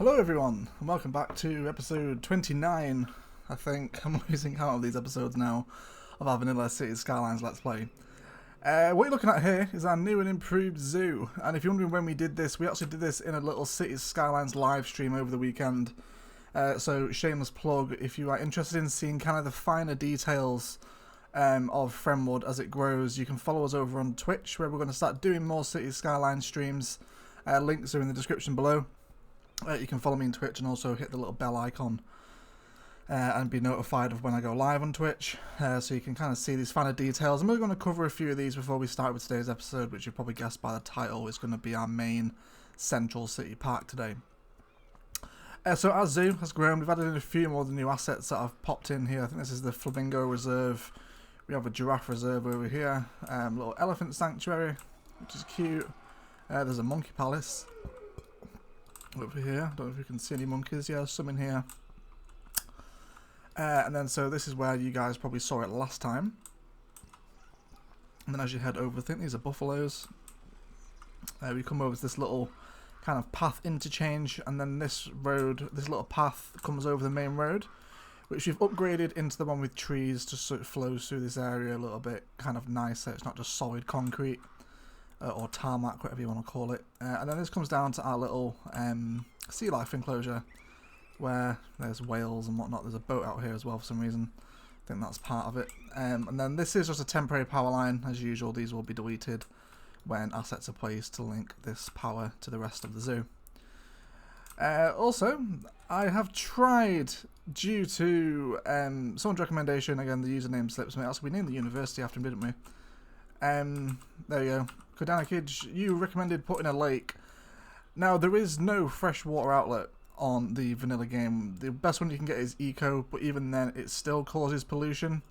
Hello everyone, and welcome back to episode 29, I think. I'm losing count of these episodes now of our Vanilla City Skylines Let's Play. What you're looking at here is our new and improved zoo, and if you're wondering when we did this, we actually did this in a little Cities Skylines live stream over the weekend. So shameless plug, if you are interested in seeing kind of the finer details of Fremwood as it grows, you can follow us over on Twitch, where we're going to start doing more Cities Skylines streams. Links are in the description below. You can follow me on Twitch and also hit the little bell icon and be notified of when I go live on Twitch, so you can kind of see these finer details. And we're going to cover a few of these before we start with today's episode, which you've probably guessed by the title is going to be our main central city park today. So our zoo has grown. We've added in a few more of the new assets that I've popped in here. I think this is the Flamingo Reserve. We have a Giraffe Reserve over here, little Elephant Sanctuary, which is cute. There's a Monkey Palace over here. Don't know if you can see any monkeys. Yeah, some in here. And then so this is where you guys probably saw it last time. And then as you head over, I think these are buffaloes. We come over to this little kind of path interchange, and then this road, this little path comes over the main road, which we've upgraded into the one with trees, just so it flows through this area a little bit kind of nicer. It's not just solid concrete. Or tarmac, whatever you want to call it. And then this comes down to our little sea life enclosure, where there's whales and whatnot. There's a boat out here as well for some reason. I think that's part of it. And then this is just a temporary power line. As usual, these will be deleted when assets are placed to link this power to the rest of the zoo. Also, I have tried, due to someone's recommendation, again the username slips me, also we named the university after him, didn't we? There you go. Kodanikid, you recommended putting a lake. Now, there is no freshwater outlet on the vanilla game. The best one you can get is eco, but even then it still causes pollution.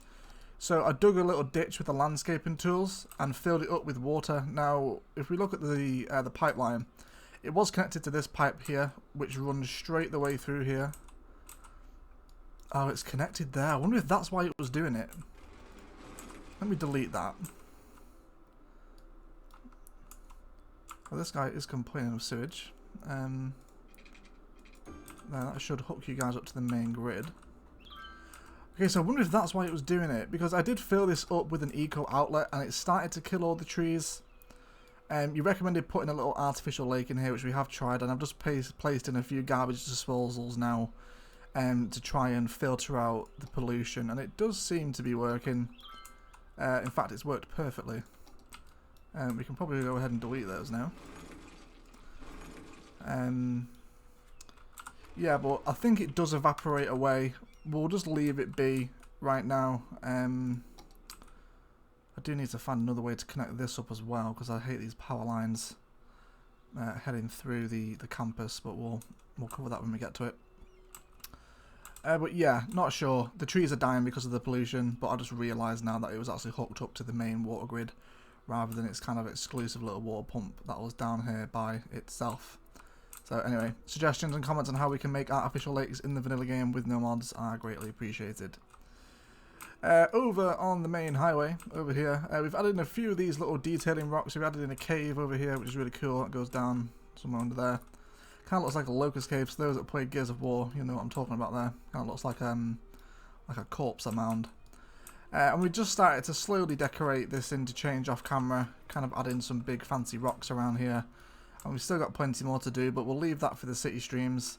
So I dug a little ditch with the landscaping tools and filled it up with water. Now, if we look at the pipeline, it was connected to this pipe here, which runs straight the way through here. Oh, it's connected there. I wonder if that's why it was doing it. Let me delete that. Well, this guy is complaining of sewage. Now that should hook you guys up to the main grid. Okay, so I wonder if that's why it was doing it, because I did fill this up with an eco outlet and it started to kill all the trees. You recommended putting a little artificial lake in here, which we have tried, and I've just placed in a few garbage disposals now to try and filter out the pollution, and it does seem to be working. In fact, it's worked perfectly. We can probably go ahead and delete those now. Yeah, but I think it does evaporate away. We'll just leave it be right now. I do need to find another way to connect this up as well, because I hate these power lines heading through the campus, but we'll cover that when we get to it. But yeah, not sure. The trees are dying because of the pollution, but I just realised now that it was actually hooked up to the main water grid, rather than its kind of exclusive little water pump that was down here by itself. So anyway, suggestions and comments on how we can make artificial lakes in the vanilla game with no mods are greatly appreciated. Over on the main highway, over here, we've added in a few of these little detailing rocks. We've added in a cave over here, which is really cool. It goes down somewhere under there. Kind of looks like a locust cave, so those that play Gears of War, you know what I'm talking about there. Kind of looks like a corpse mound. And we just started to slowly decorate this interchange off camera, kind of add in some big fancy rocks around here. And we've still got plenty more to do, but we'll leave that for the city streams.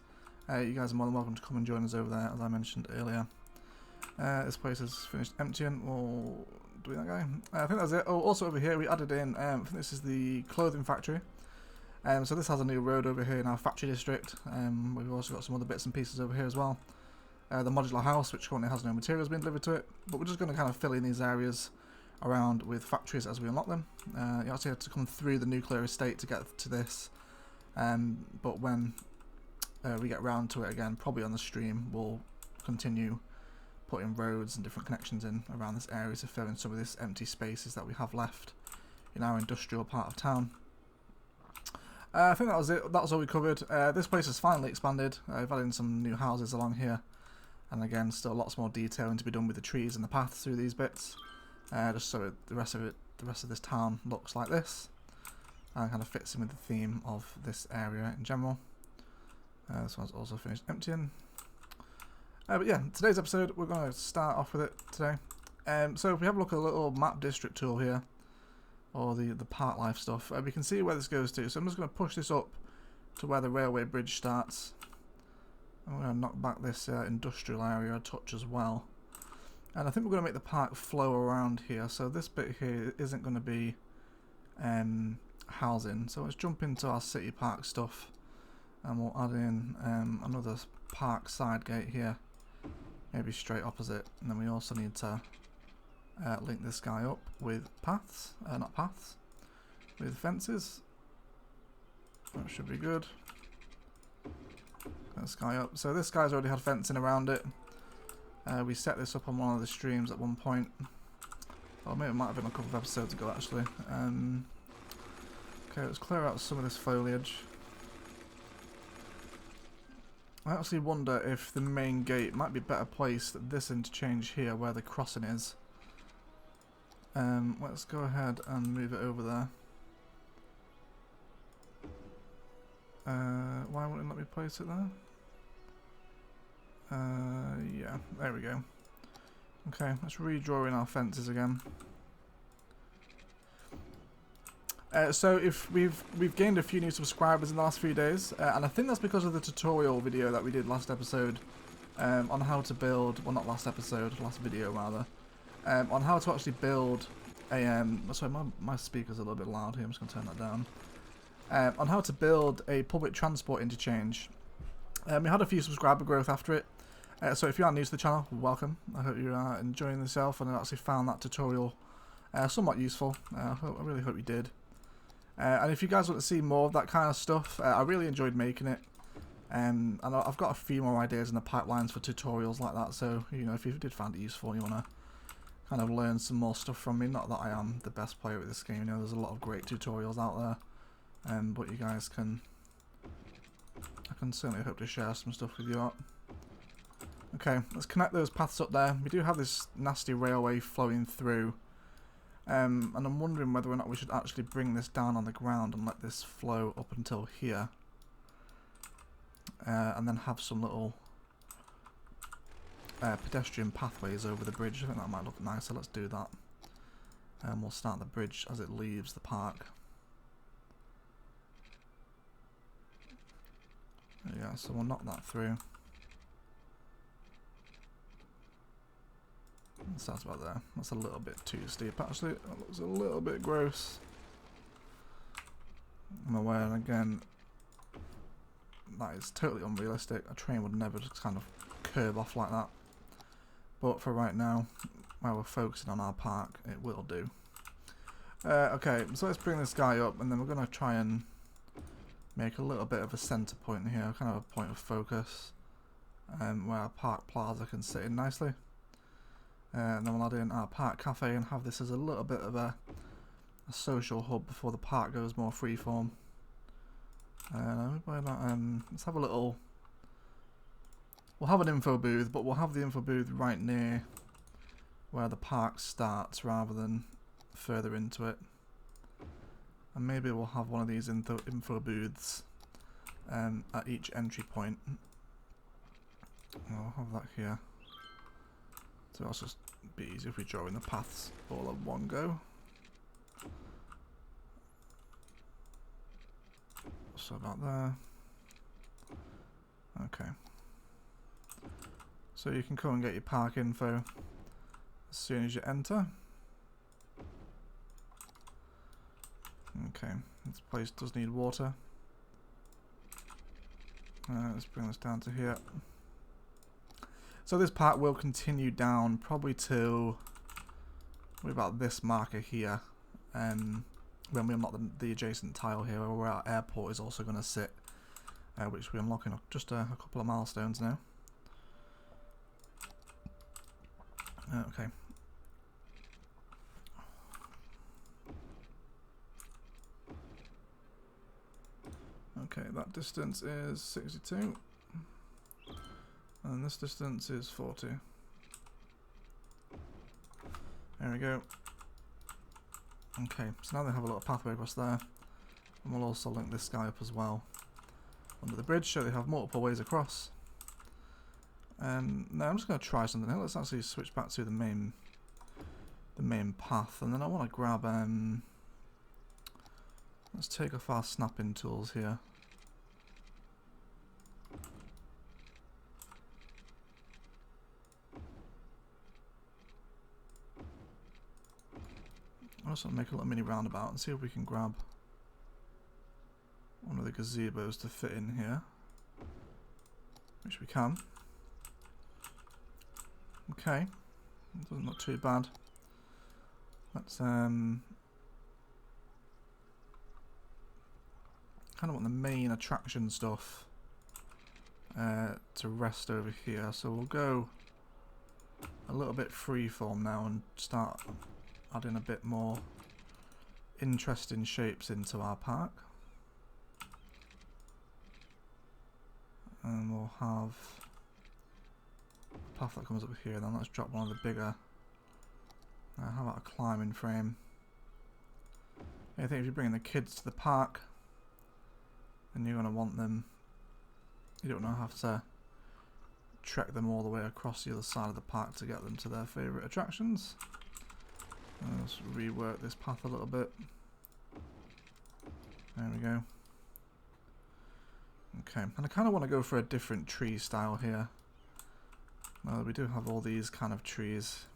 You guys are more than welcome to come and join us over there, as I mentioned earlier. This place is finished emptying. We'll do that guy. I think that's it. Oh, also over here we added in, I think this is the clothing factory. So this has a new road over here in our factory district. We've also got some other bits and pieces over here as well. The modular house, which currently has no materials being delivered to it, but we're just going to kind of fill in these areas around with factories as we unlock them. You actually have to come through the nuclear estate to get to this, but when we get round to it again, probably on the stream, we'll continue putting roads and different connections in around this area to fill in some of this empty spaces that we have left in our industrial part of town. I think that was it. That was all we covered. This place has finally expanded. I've added in some new houses along here. And again, still lots more detailing to be done with the trees and the paths through these bits, just so the rest of this town looks like this, and kind of fits in with the theme of this area in general. This one's also finished emptying. But yeah, today's episode, we're going to start off with it today. So if we have a look at a little map district tool here, or the park life stuff, we can see where this goes to. So I'm just going to push this up to where the railway bridge starts. I'm going to knock back this industrial area a touch as well. And I think we're going to make the park flow around here. So this bit here isn't going to be housing. So let's jump into our city park stuff. And we'll add in another park side gate here. Maybe straight opposite. And then we also need to link this guy up with paths. Not paths. With fences. That should be good. This guy up. So this guy's already had fencing around it. We set this up on one of the streams at one point. Or maybe it might have been a couple of episodes ago actually. Okay, let's clear out some of this foliage. I actually wonder if the main gate might be better placed at this interchange here where the crossing is. Let's go ahead and move it over there. Why wouldn't it let me place it there? Yeah, there we go. Okay, let's redraw in our fences again. So if we've gained a few new subscribers in the last few days, and I think that's because of the tutorial video that we did last episode on how to build, well not last episode, last video rather, on how to actually build a, sorry my speaker's a little bit loud here, I'm just going to turn that down, on how to build a public transport interchange. We had a few subscriber growth after it, so if you are new to the channel, welcome. I hope you are enjoying yourself and actually found that tutorial somewhat useful. I really hope you did. And if you guys want to see more of that kind of stuff, I really enjoyed making it. And I've got a few more ideas in the pipelines for tutorials like that, so you know, if you did find it useful and you want to kind of learn some more stuff from me, not that I am the best player with this game, you know, there's a lot of great tutorials out there, but you guys can, I can certainly hope to share some stuff with you out. Okay, let's connect those paths up there. We do have this nasty railway flowing through. And I'm wondering whether or not we should actually bring this down on the ground and let this flow up until here. And then have some little pedestrian pathways over the bridge. I think that might look nicer. Let's do that. And we'll start the bridge as it leaves the park. Yeah, so we'll knock that through. Sounds about there. That's a little bit too steep actually. That looks a little bit gross. I'm aware, and again, that is totally unrealistic. A train would never just kind of curve off like that. But for right now, while we're focusing on our park, it will do. Okay, so let's bring this guy up, and then we're going to try and make a little bit of a centre point here, kind of a point of focus, where our park plaza can sit in nicely. And then we'll add in our park cafe and have this as a little bit of a social hub before the park goes more freeform. Let's have a little. We'll have an info booth, but we'll have the info booth right near where the park starts rather than further into it. And maybe we'll have one of these info booths at each entry point. I'll have that here. So it'll just be easy if we draw in the paths all at one go. So about there. Okay. So you can come and get your park info as soon as you enter. Okay, this place does need water. Let's bring this down to here. So this part will continue down probably to about this marker here, when we unlock the adjacent tile here where our airport is also going to sit, which we're unlocking just a couple of milestones now. Okay. Okay, that distance is 62. And this distance is 40. There we go. Okay, so now they have a little pathway across there. And we'll also link this guy up as well. under the bridge, so they have multiple ways across. No, I'm just going to try something else. Let's actually switch back to the main path, and then I want to grab let's take off our snapping tools here. I just want to make a little mini roundabout and see if we can grab one of the gazebos to fit in here, which we can. Okay, doesn't look too bad. Let's kind of want the main attraction stuff to rest over here, so we'll go a little bit freeform now and start adding a bit more interesting shapes into our park. And we'll have a path that comes up here, then let's drop one of the bigger, how about a climbing frame? I think if you're bringing the kids to the park, then you're going to want them, you don't want to have to trek them all the way across the other side of the park to get them to their favourite attractions. Let's rework this path a little bit. There we go. Okay, and I kind of want to go for a different tree style here. Well, we do have all these kind of trees.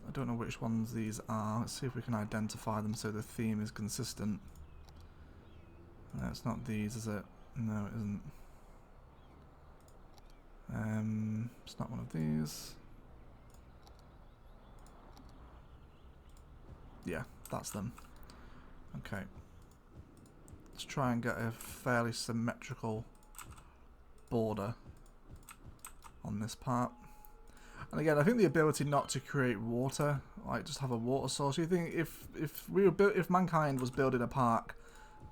I don't know which ones these are. Let's see if we can identify them so the theme is consistent. No, it's not these, is it? No, it isn't. It's not one of these. Yeah, that's them. Okay. Let's try and get a fairly symmetrical border on this part. And again, I think the ability not to create water, like just have a water source. You think if mankind was building a park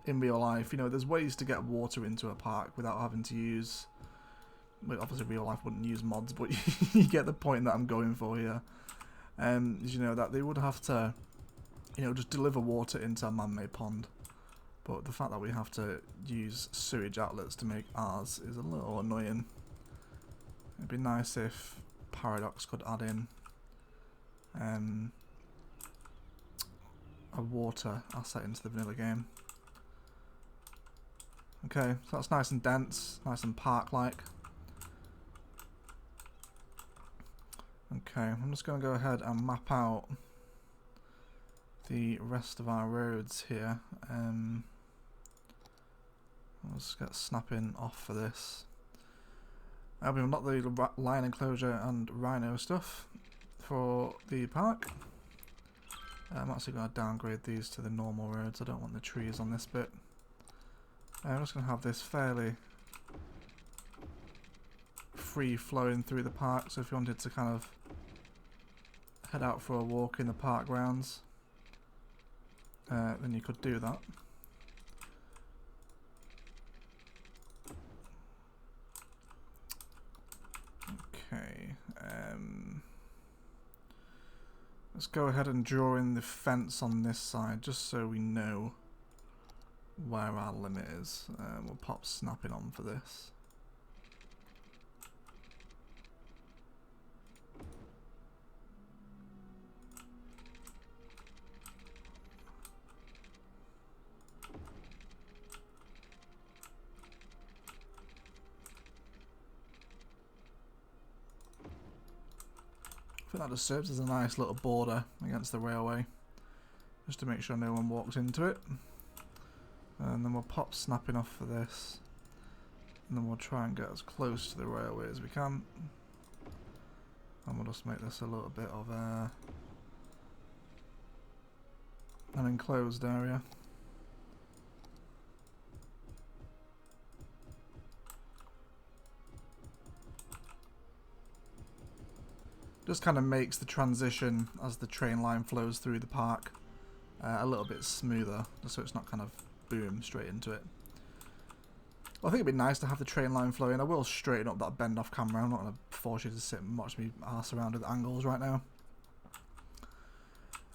in real life, you know, there's ways to get water into a park without having to use. Well, obviously, real life wouldn't use mods, but you get the point that I'm going for here. You know that they would have to, you know, just deliver water into a man-made pond. But the fact that we have to use sewage outlets to make ours is a little annoying. It'd be nice if Paradox could add in a water asset into the vanilla game. Okay, so that's nice and dense, nice and park-like. Okay, I'm just going to go ahead and map out the rest of our roads here. Let's get snapping off for this. We've unlocked the lion enclosure and rhino stuff for the park. I'm actually going to downgrade these to the normal roads. I don't want the trees on this bit. I'm just going to have this fairly free flowing through the park, so if you wanted to kind of head out for a walk in the park grounds, then you could do that. Okay, let's go ahead and draw in the fence on this side just so we know where our limit is. We'll pop snapping on for this. I think that just serves as a nice little border against the railway, just to make sure no one walks into it. And then we'll pop snapping off for this, and then we'll try and get as close to the railway as we can. And we'll just make this a little bit of an enclosed area. Just kind of makes the transition as the train line flows through the park a little bit smoother, just so it's not kind of boom straight into it. Well, I think it'd be nice to have the train line flowing. I will straighten up that bend off camera. I'm not going to force you to sit and watch me arse around with angles right now.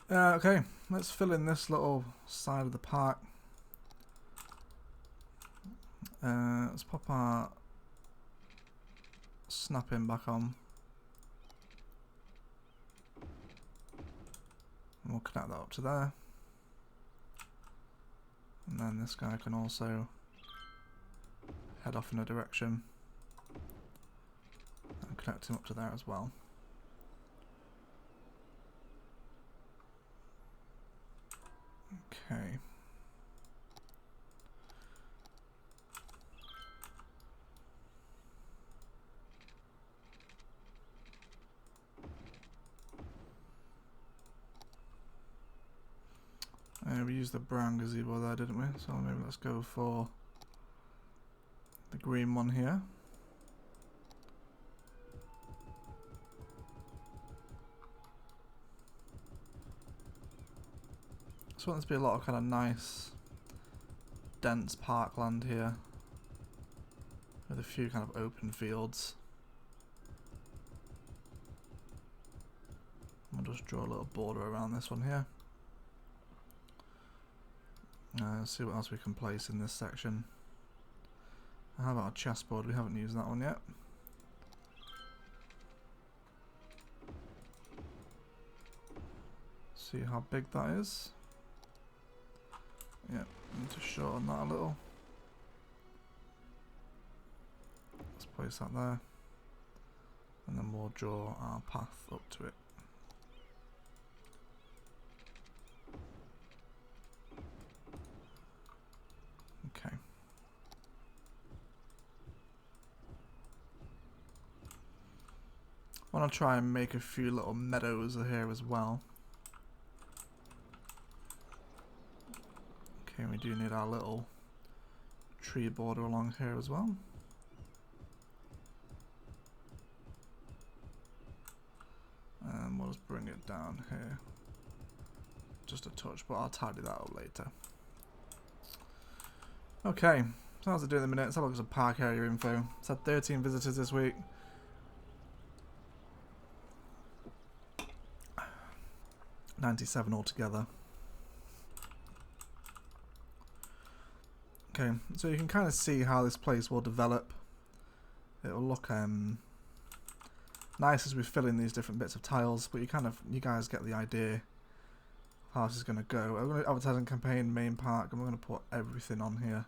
Okay, let's fill in this little side of the park. Let's pop our snapping back on. And we'll connect that up to there. And then this guy can also head off in a direction. And connect him up to there as well. Okay. We used the brown gazebo there, didn't we? So maybe let's go for the green one here. So want this to be a lot of kind of nice, dense parkland here, with a few kind of open fields. We'll just draw a little border around this one here. Let's see what else we can place in this section. How about a chessboard? We haven't used that one yet. See how big that is. Yep, need to shorten that a little. Let's place that there. And then we'll draw our path up to it. Okay. I want to try and make a few little meadows here as well. Okay, we do need our little tree border along here as well. And we'll just bring it down here. Just a touch, but I'll tidy that up later. Okay, so how's it doing in a minute? Let's have a look at some park area info. It's had 13 visitors this week. $97 altogether. Okay, so you can kind of see how this place will develop. It'll look nice as we fill in these different bits of tiles, but you guys get the idea how this is going to go. I'm going to advertising campaign, main park, and we're going to put everything on here.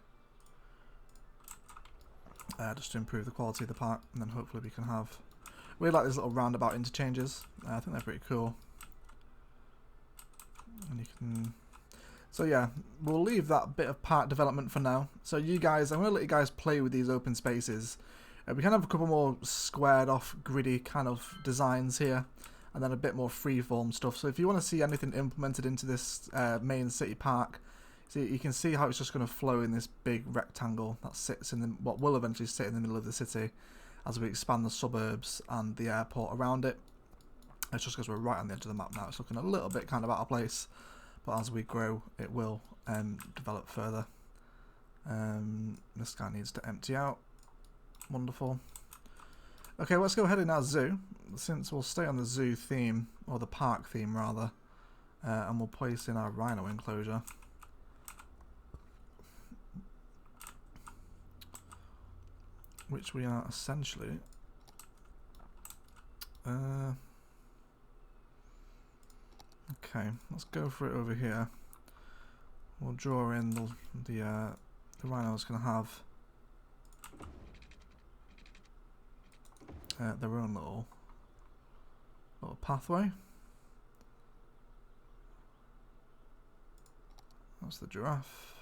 Just to improve the quality of the park, and then hopefully we can have... We like these little roundabout interchanges. I think they're pretty cool. And you can... So yeah, we'll leave that bit of park development for now. So you guys, I'm going to let you guys play with these open spaces. We can have a couple more squared off, gritty kind of designs here. And then a bit more freeform stuff. So if you want to see anything implemented into this main city park, so you can see how it's just going to flow in this big rectangle that sits in what will eventually sit in the middle of the city as we expand the suburbs and the airport around it. It's just because we're right on the edge of the map now. It's looking a little bit kind of out of place, but as we grow, it will develop further. This guy needs to empty out. Wonderful. Okay, let's go ahead in our zoo, since we'll stay on the zoo theme, or the park theme rather, and we'll place in our rhino enclosure. Which we are essentially... okay, let's go for it over here. We'll draw in the rhino's going to have their own little pathway. That's the giraffe,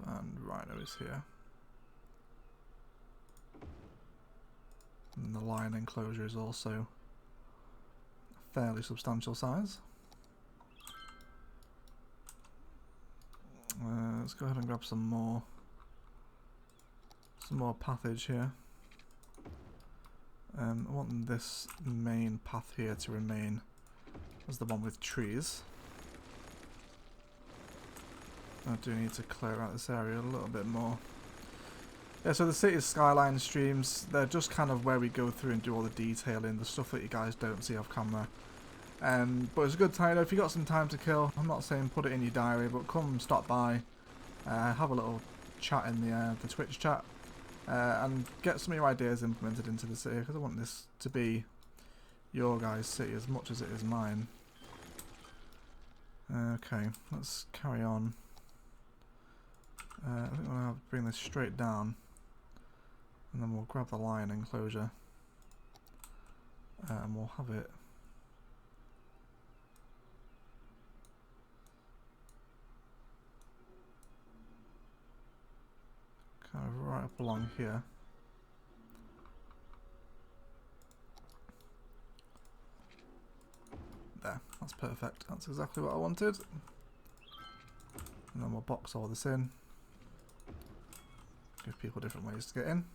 and rhino is here. And the lion enclosure is also a fairly substantial size. Let's go ahead and grab some more pathage here. I want this main path here to remain as the one with trees. I do need to clear out this area a little bit more. Yeah, so the city's Skylines streams, they're just kind of where we go through and do all the detailing, the stuff that you guys don't see off camera. But it's a good time, if you got some time to kill, I'm not saying put it in your diary, but come stop by, have a little chat in the Twitch chat. and get some of your ideas implemented into the city, because I want this to be your guys' city as much as it is mine. Okay, let's carry on. I think we'll have to bring this straight down, and then we'll grab the lion enclosure, and we'll have it kind of right up along here. There, that's perfect. That's exactly what I wanted. And then we'll box all this in. Give people different ways to get in.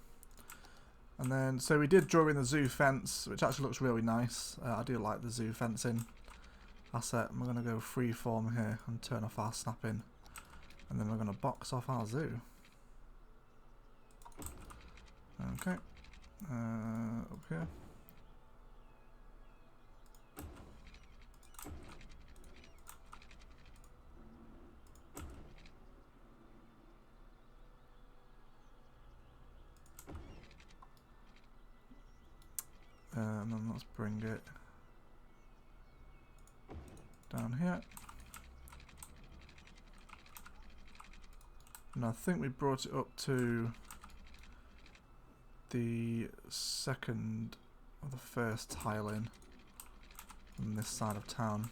And then, so we did draw in the zoo fence, which actually looks really nice. I do like the zoo fencing asset. And we're going to go freeform here and turn off our snapping. And then we're going to box off our zoo. Okay. Up here. And then let's bring it down here. And I think we brought it up to the second or the first tiling on this side of town.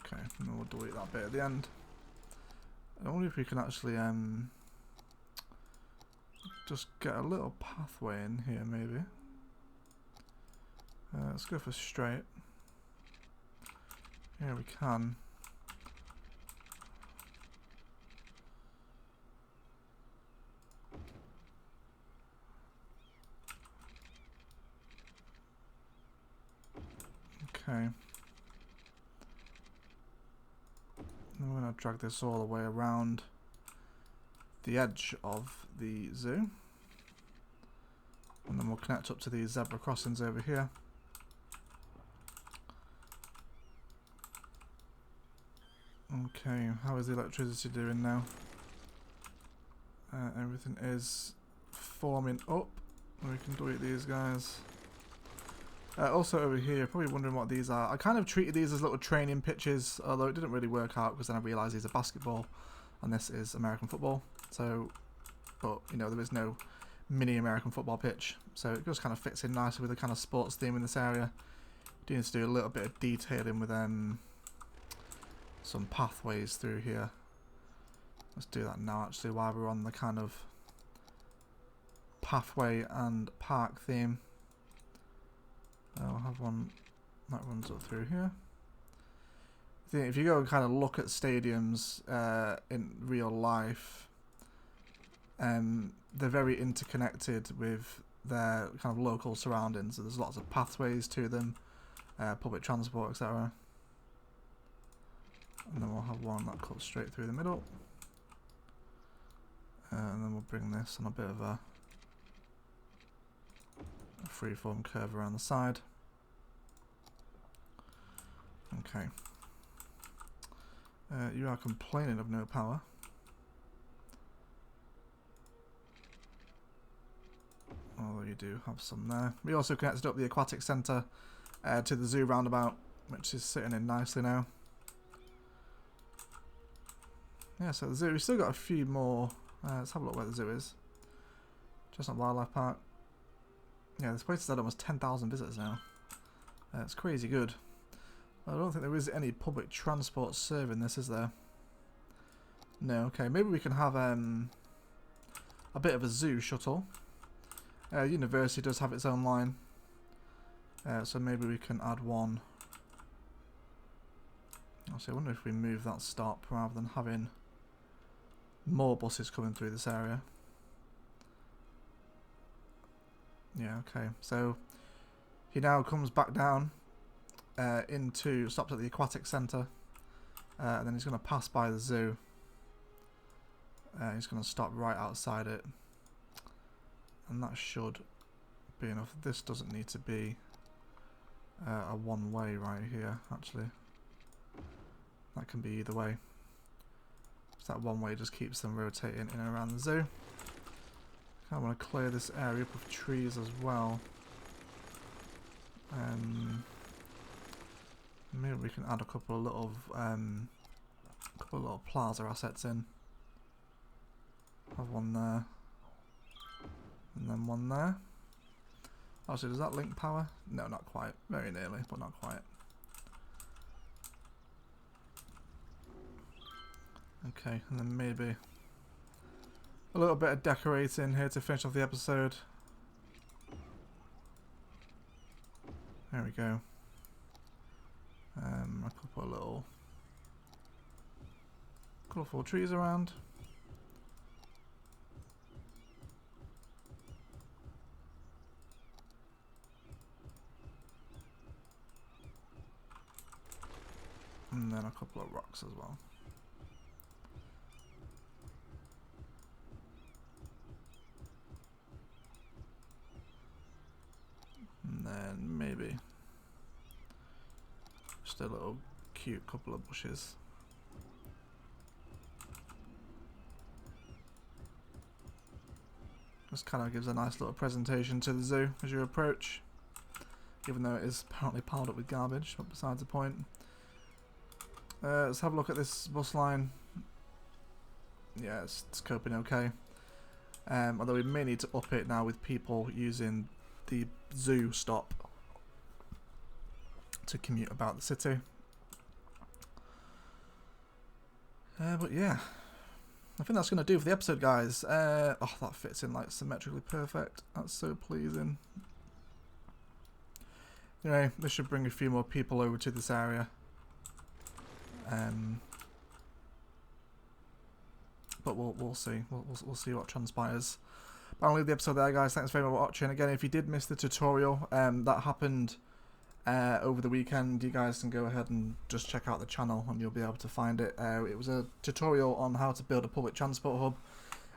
Okay, and then we'll delete that bit at the end. I wonder if we can actually just get a little pathway in here, maybe. Let's go for straight. Yeah, we can. Okay. I'm going to drag this all the way around the edge of the zoo. And then we'll connect up to these zebra crossings over here. Okay, how is the electricity doing now? Everything is forming up. We can delete these guys. Also over here, probably wondering what these are. I kind of treated these as little training pitches, although it didn't really work out because then I realised these are basketball and this is American football. So, but you know, there is no mini American football pitch, so it just kind of fits in nicely with the kind of sports theme in this area. Do need to do a little bit of detailing with some pathways through here. Let's do that now actually while we're on the kind of pathway and park theme. I'll have one that runs up through here. I think if you go and kind of look at stadiums in real life, they're very interconnected with their kind of local surroundings. So there's lots of pathways to them, public transport, etc. And then we'll have one that cuts straight through the middle. And then we'll bring this on a bit of a freeform curve around the side. Okay. You are complaining of no power. Although you do have some there. We also connected up the aquatic centre to the zoo roundabout, which is sitting in nicely now. Yeah, so the zoo, we've still got a few more. Let's have a look where the zoo is. Chestnut Wildlife Park. Yeah, this place has had almost 10,000 visitors now. It's crazy good. I don't think there is any public transport serving this, is there? No, okay. Maybe we can have a bit of a zoo shuttle. University does have its own line. So maybe we can add one. Actually, I wonder if we move that stop rather than having more buses coming through this area. Yeah, okay. So he now comes back down stops at the aquatic centre, and then he's going to pass by the zoo. He's going to stop right outside it, and that should be enough. This doesn't need to be a one-way right here, actually. That can be either way. So that one way just keeps them rotating in and around the zoo. I want to clear this area up with trees as well. Maybe we can add a couple of little plaza assets in. Have one there, and then one there. Actually, does that link power? No, not quite. Very nearly, but not quite. Okay, and then maybe a little bit of decorating here to finish off the episode. There we go. A couple of little colourful trees around. And then a couple of rocks as well. And then maybe just a little cute couple of bushes. This kind of gives a nice little presentation to the zoo as you approach, even though it is apparently piled up with garbage, but besides the point. Let's have a look at this bus line. Yeah, it's coping okay. Although we may need to up it now with people using the zoo stop to commute about the city. But yeah, I think that's going to do for the episode, guys. Oh, that fits in like symmetrically perfect. That's so pleasing. Anyway, this should bring a few more people over to this area. But we'll see. We'll see what transpires. But I'll leave the episode there, guys. Thanks very much for watching. Again, if you did miss the tutorial, that happened over the weekend, you guys can go ahead and just check out the channel and you'll be able to find it. It was a tutorial on how to build a public transport hub.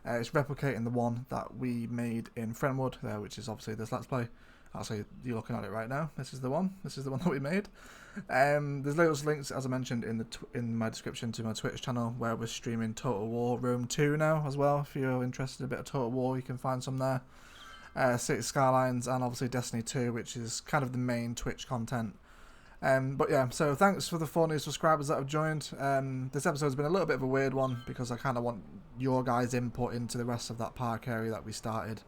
It's replicating the one that we made in Friendwood, which is obviously this Let's Play. Actually, you're looking at it right now. This is the one. This is the one that we made. There's loads of links, as I mentioned, in my description to my Twitch channel, where we're streaming Total War Rome 2 now as well. If you're interested in a bit of Total War, you can find some there. City Skylines, and obviously Destiny 2, which is kind of the main Twitch content. But yeah, so thanks for the 4 new subscribers that have joined. This episode's been a little bit of a weird one because I kind of want your guys' input into the rest of that park area that we started.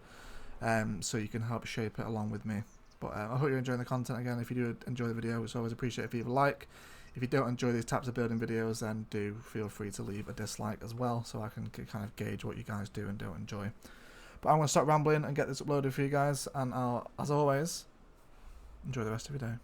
So you can help shape it along with me. But I hope you're enjoying the content. Again, if you do enjoy the video, it's always appreciated if you leave a like. If you don't enjoy these types of building videos, then do feel free to leave a dislike as well, so I can kind of gauge what you guys do and don't enjoy. But I'm going to stop rambling and get this uploaded for you guys, and I'll, as always, enjoy the rest of your day.